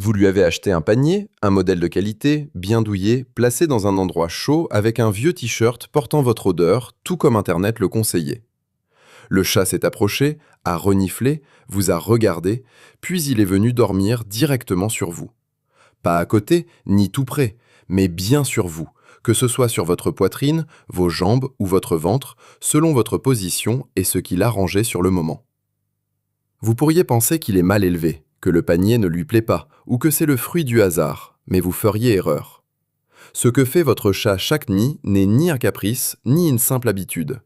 Vous lui avez acheté un panier, un modèle de qualité, bien douillet, placé dans un endroit chaud avec un vieux t-shirt portant votre odeur, tout comme Internet le conseillait. Le chat s'est approché, a reniflé, vous a regardé, puis il est venu dormir directement sur vous. Pas à côté, ni tout près, mais bien sur vous, que ce soit sur votre poitrine, vos jambes ou votre ventre, selon votre position et ce qu'il arrangeait sur le moment. Vous pourriez penser qu'il est mal élevé, que le panier ne lui plaît pas, ou que c'est le fruit du hasard, mais vous feriez erreur. Ce que fait votre chat chaque nuit n'est ni un caprice, ni une simple habitude.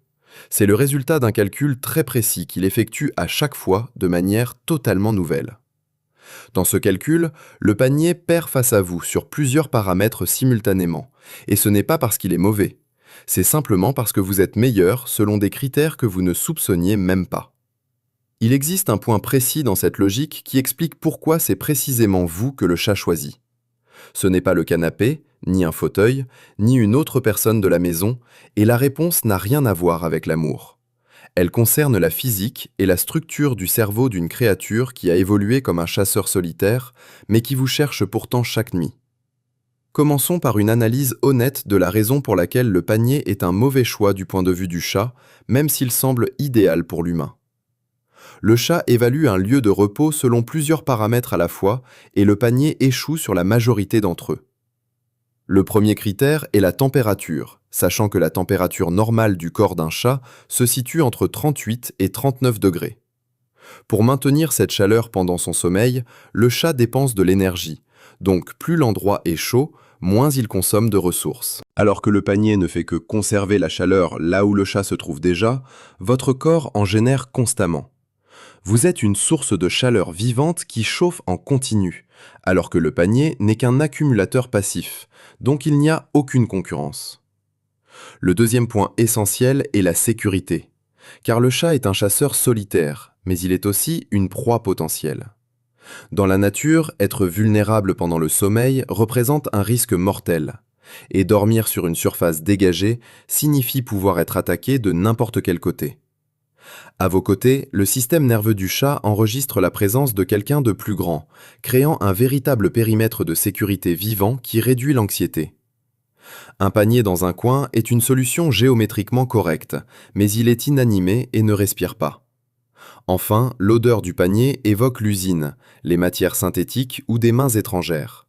C'est le résultat d'un calcul très précis qu'il effectue à chaque fois de manière totalement nouvelle. Dans ce calcul, le panier perd face à vous sur plusieurs paramètres simultanément, et ce n'est pas parce qu'il est mauvais. C'est simplement parce que vous êtes meilleur selon des critères que vous ne soupçonniez même pas. Il existe un point précis dans cette logique qui explique pourquoi c'est précisément vous que le chat choisit. Ce n'est pas le canapé, ni un fauteuil, ni une autre personne de la maison, et la réponse n'a rien à voir avec l'amour. Elle concerne la physique et la structure du cerveau d'une créature qui a évolué comme un chasseur solitaire, mais qui vous cherche pourtant chaque nuit. Commençons par une analyse honnête de la raison pour laquelle le panier est un mauvais choix du point de vue du chat, même s'il semble idéal pour l'humain. Le chat évalue un lieu de repos selon plusieurs paramètres à la fois, et le panier échoue sur la majorité d'entre eux. Le premier critère est la température, sachant que la température normale du corps d'un chat se situe entre 38 et 39 degrés. Pour maintenir cette chaleur pendant son sommeil, le chat dépense de l'énergie, donc plus l'endroit est chaud, moins il consomme de ressources. Alors que le panier ne fait que conserver la chaleur là où le chat se trouve déjà, votre corps en génère constamment. Vous êtes une source de chaleur vivante qui chauffe en continu, alors que le panier n'est qu'un accumulateur passif, donc il n'y a aucune concurrence. Le deuxième point essentiel est la sécurité, car le chat est un chasseur solitaire, mais il est aussi une proie potentielle. Dans la nature, être vulnérable pendant le sommeil représente un risque mortel, et dormir sur une surface dégagée signifie pouvoir être attaqué de n'importe quel côté. À vos côtés, le système nerveux du chat enregistre la présence de quelqu'un de plus grand, créant un véritable périmètre de sécurité vivant qui réduit l'anxiété. Un panier dans un coin est une solution géométriquement correcte, mais il est inanimé et ne respire pas. Enfin, l'odeur du panier évoque l'usine, les matières synthétiques ou des mains étrangères.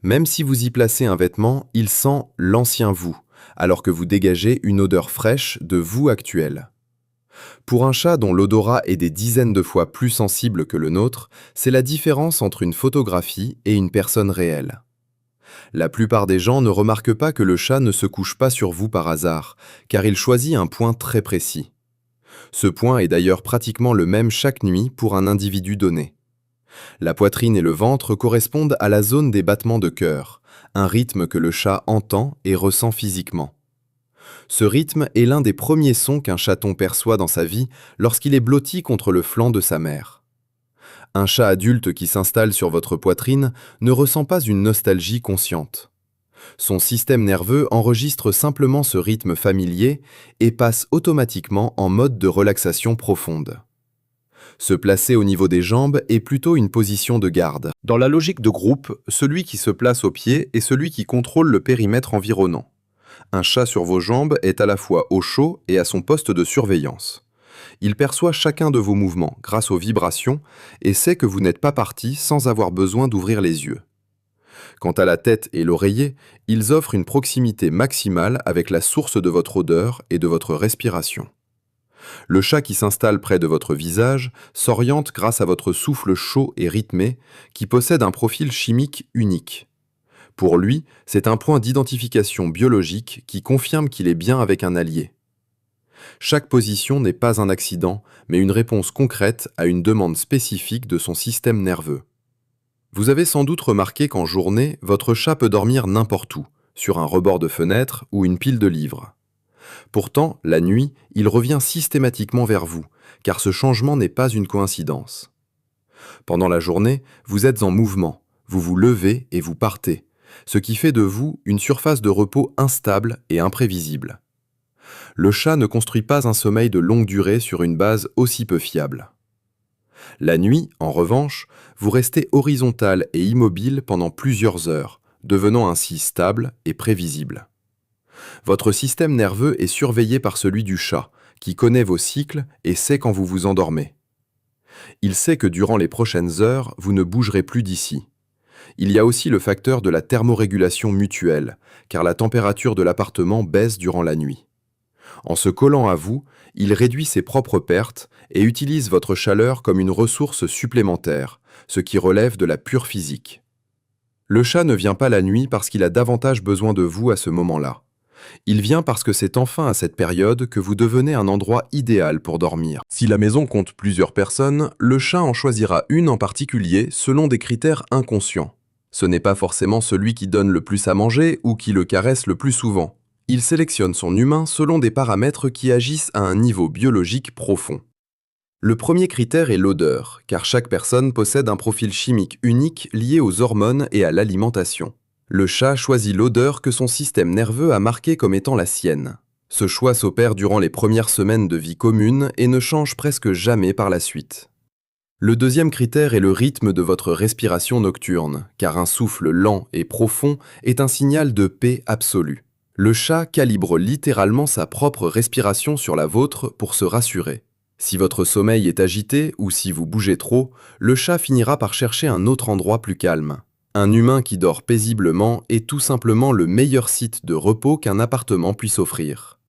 Même si vous y placez un vêtement, il sent l'ancien vous, alors que vous dégagez une odeur fraîche de vous actuel. Pour un chat dont l'odorat est des dizaines de fois plus sensible que le nôtre, c'est la différence entre une photographie et une personne réelle. La plupart des gens ne remarquent pas que le chat ne se couche pas sur vous par hasard, car il choisit un point très précis. Ce point est d'ailleurs pratiquement le même chaque nuit pour un individu donné. La poitrine et le ventre correspondent à la zone des battements de cœur, un rythme que le chat entend et ressent physiquement. Ce rythme est l'un des premiers sons qu'un chaton perçoit dans sa vie lorsqu'il est blotti contre le flanc de sa mère. Un chat adulte qui s'installe sur votre poitrine ne ressent pas une nostalgie consciente. Son système nerveux enregistre simplement ce rythme familier et passe automatiquement en mode de relaxation profonde. Se placer au niveau des jambes est plutôt une position de garde. Dans la logique de groupe, celui qui se place au pied est celui qui contrôle le périmètre environnant. Un chat sur vos jambes est à la fois au chaud et à son poste de surveillance. Il perçoit chacun de vos mouvements grâce aux vibrations et sait que vous n'êtes pas parti sans avoir besoin d'ouvrir les yeux. Quant à la tête et l'oreiller, ils offrent une proximité maximale avec la source de votre odeur et de votre respiration. Le chat qui s'installe près de votre visage s'oriente grâce à votre souffle chaud et rythmé qui possède un profil chimique unique. Pour lui, c'est un point d'identification biologique qui confirme qu'il est bien avec un allié. Chaque position n'est pas un accident, mais une réponse concrète à une demande spécifique de son système nerveux. Vous avez sans doute remarqué qu'en journée, votre chat peut dormir n'importe où, sur un rebord de fenêtre ou une pile de livres. Pourtant, la nuit, il revient systématiquement vers vous, car ce changement n'est pas une coïncidence. Pendant la journée, vous êtes en mouvement, vous vous levez et vous partez, ce qui fait de vous une surface de repos instable et imprévisible. Le chat ne construit pas un sommeil de longue durée sur une base aussi peu fiable. La nuit, en revanche, vous restez horizontal et immobile pendant plusieurs heures, devenant ainsi stable et prévisible. Votre système nerveux est surveillé par celui du chat, qui connaît vos cycles et sait quand vous vous endormez. Il sait que durant les prochaines heures, vous ne bougerez plus d'ici. Il y a aussi le facteur de la thermorégulation mutuelle, car la température de l'appartement baisse durant la nuit. En se collant à vous, il réduit ses propres pertes et utilise votre chaleur comme une ressource supplémentaire, ce qui relève de la pure physique. Le chat ne vient pas la nuit parce qu'il a davantage besoin de vous à ce moment-là. Il vient parce que c'est enfin à cette période que vous devenez un endroit idéal pour dormir. Si la maison compte plusieurs personnes, le chat en choisira une en particulier selon des critères inconscients. Ce n'est pas forcément celui qui donne le plus à manger ou qui le caresse le plus souvent. Il sélectionne son humain selon des paramètres qui agissent à un niveau biologique profond. Le premier critère est l'odeur, car chaque personne possède un profil chimique unique lié aux hormones et à l'alimentation. Le chat choisit l'odeur que son système nerveux a marquée comme étant la sienne. Ce choix s'opère durant les premières semaines de vie commune et ne change presque jamais par la suite. Le deuxième critère est le rythme de votre respiration nocturne, car un souffle lent et profond est un signal de paix absolue. Le chat calibre littéralement sa propre respiration sur la vôtre pour se rassurer. Si votre sommeil est agité ou si vous bougez trop, le chat finira par chercher un autre endroit plus calme. Un humain qui dort paisiblement est tout simplement le meilleur site de repos qu'un appartement puisse offrir.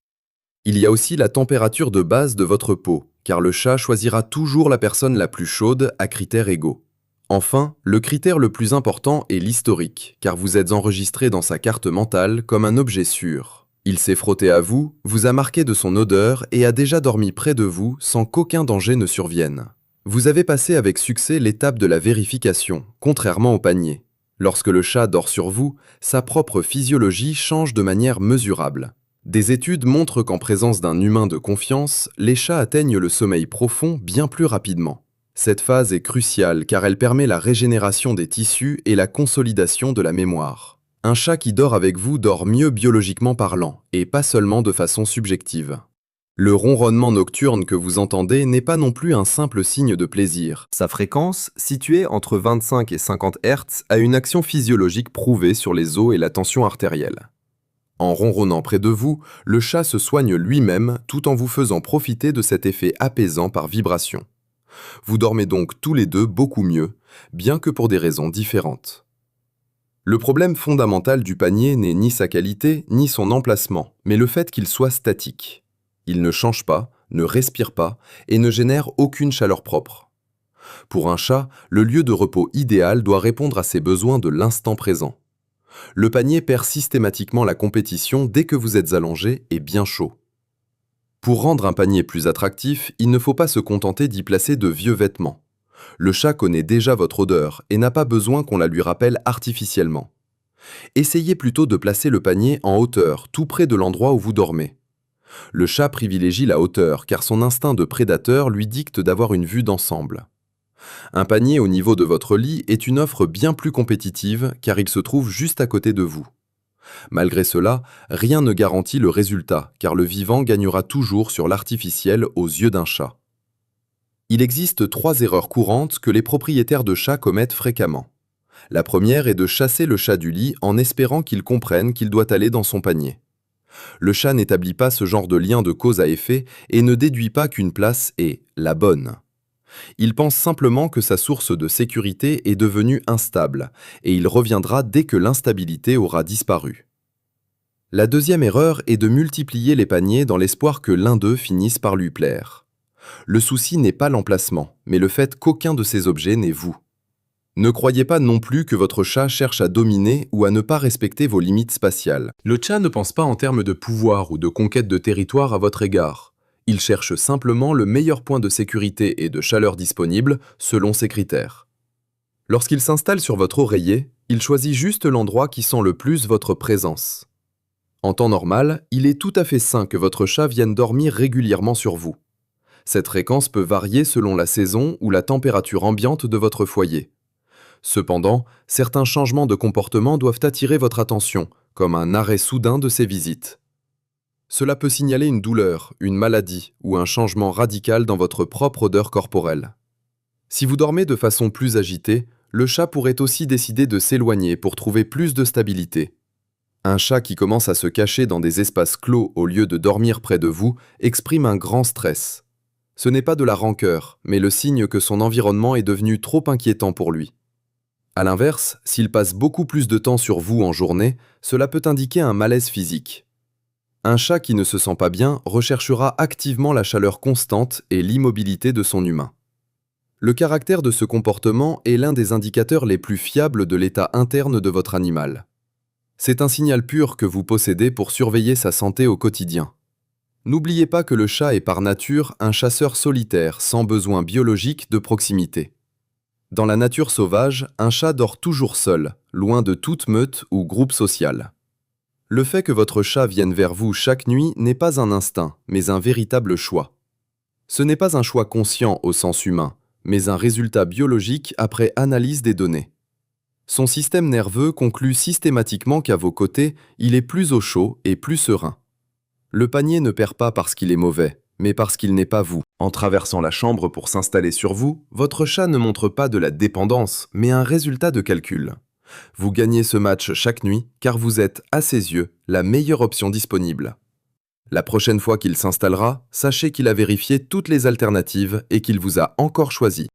Il y a aussi la température de base de votre peau, car le chat choisira toujours la personne la plus chaude à critères égaux. Enfin, le critère le plus important est l'historique, car vous êtes enregistré dans sa carte mentale comme un objet sûr. Il s'est frotté à vous, vous a marqué de son odeur et a déjà dormi près de vous sans qu'aucun danger ne survienne. Vous avez passé avec succès l'étape de la vérification, contrairement au panier. Lorsque le chat dort sur vous, sa propre physiologie change de manière mesurable. Des études montrent qu'en présence d'un humain de confiance, les chats atteignent le sommeil profond bien plus rapidement. Cette phase est cruciale car elle permet la régénération des tissus et la consolidation de la mémoire. Un chat qui dort avec vous dort mieux biologiquement parlant, et pas seulement de façon subjective. Le ronronnement nocturne que vous entendez n'est pas non plus un simple signe de plaisir. Sa fréquence, située entre 25 et 50 Hz, a une action physiologique prouvée sur les os et la tension artérielle. En ronronnant près de vous, le chat se soigne lui-même tout en vous faisant profiter de cet effet apaisant par vibration. Vous dormez donc tous les deux beaucoup mieux, bien que pour des raisons différentes. Le problème fondamental du panier n'est ni sa qualité, ni son emplacement, mais le fait qu'il soit statique. Il ne change pas, ne respire pas et ne génère aucune chaleur propre. Pour un chat, le lieu de repos idéal doit répondre à ses besoins de l'instant présent. Le panier perd systématiquement la compétition dès que vous êtes allongé et bien chaud. Pour rendre un panier plus attractif, il ne faut pas se contenter d'y placer de vieux vêtements. Le chat connaît déjà votre odeur et n'a pas besoin qu'on la lui rappelle artificiellement. Essayez plutôt de placer le panier en hauteur, tout près de l'endroit où vous dormez. Le chat privilégie la hauteur car son instinct de prédateur lui dicte d'avoir une vue d'ensemble. Un panier au niveau de votre lit est une offre bien plus compétitive car il se trouve juste à côté de vous. Malgré cela, rien ne garantit le résultat, car le vivant gagnera toujours sur l'artificiel aux yeux d'un chat. Il existe 3 erreurs courantes que les propriétaires de chats commettent fréquemment. La première est de chasser le chat du lit en espérant qu'il comprenne qu'il doit aller dans son panier. Le chat n'établit pas ce genre de lien de cause à effet et ne déduit pas qu'une place est la bonne. Il pense simplement que sa source de sécurité est devenue instable, et il reviendra dès que l'instabilité aura disparu. La deuxième erreur est de multiplier les paniers dans l'espoir que l'un d'eux finisse par lui plaire. Le souci n'est pas l'emplacement, mais le fait qu'aucun de ces objets n'est vous. Ne croyez pas non plus que votre chat cherche à dominer ou à ne pas respecter vos limites spatiales. Le chat ne pense pas en termes de pouvoir ou de conquête de territoire à votre égard. Il cherche simplement le meilleur point de sécurité et de chaleur disponible selon ses critères. Lorsqu'il s'installe sur votre oreiller, il choisit juste l'endroit qui sent le plus votre présence. En temps normal, il est tout à fait sain que votre chat vienne dormir régulièrement sur vous. Cette fréquence peut varier selon la saison ou la température ambiante de votre foyer. Cependant, certains changements de comportement doivent attirer votre attention, comme un arrêt soudain de ses visites. Cela peut signaler une douleur, une maladie ou un changement radical dans votre propre odeur corporelle. Si vous dormez de façon plus agitée, le chat pourrait aussi décider de s'éloigner pour trouver plus de stabilité. Un chat qui commence à se cacher dans des espaces clos au lieu de dormir près de vous exprime un grand stress. Ce n'est pas de la rancœur, mais le signe que son environnement est devenu trop inquiétant pour lui. A l'inverse, s'il passe beaucoup plus de temps sur vous en journée, cela peut indiquer un malaise physique. Un chat qui ne se sent pas bien recherchera activement la chaleur constante et l'immobilité de son humain. Le caractère de ce comportement est l'un des indicateurs les plus fiables de l'état interne de votre animal. C'est un signal pur que vous possédez pour surveiller sa santé au quotidien. N'oubliez pas que le chat est par nature un chasseur solitaire sans besoin biologique de proximité. Dans la nature sauvage, un chat dort toujours seul, loin de toute meute ou groupe social. Le fait que votre chat vienne vers vous chaque nuit n'est pas un instinct, mais un véritable choix. Ce n'est pas un choix conscient au sens humain, mais un résultat biologique après analyse des données. Son système nerveux conclut systématiquement qu'à vos côtés, il est plus au chaud et plus serein. Le panier ne perd pas parce qu'il est mauvais, mais parce qu'il n'est pas vous. En traversant la chambre pour s'installer sur vous, votre chat ne montre pas de la dépendance, mais un résultat de calcul. Vous gagnez ce match chaque nuit car vous êtes, à ses yeux, la meilleure option disponible. La prochaine fois qu'il s'installera, sachez qu'il a vérifié toutes les alternatives et qu'il vous a encore choisi.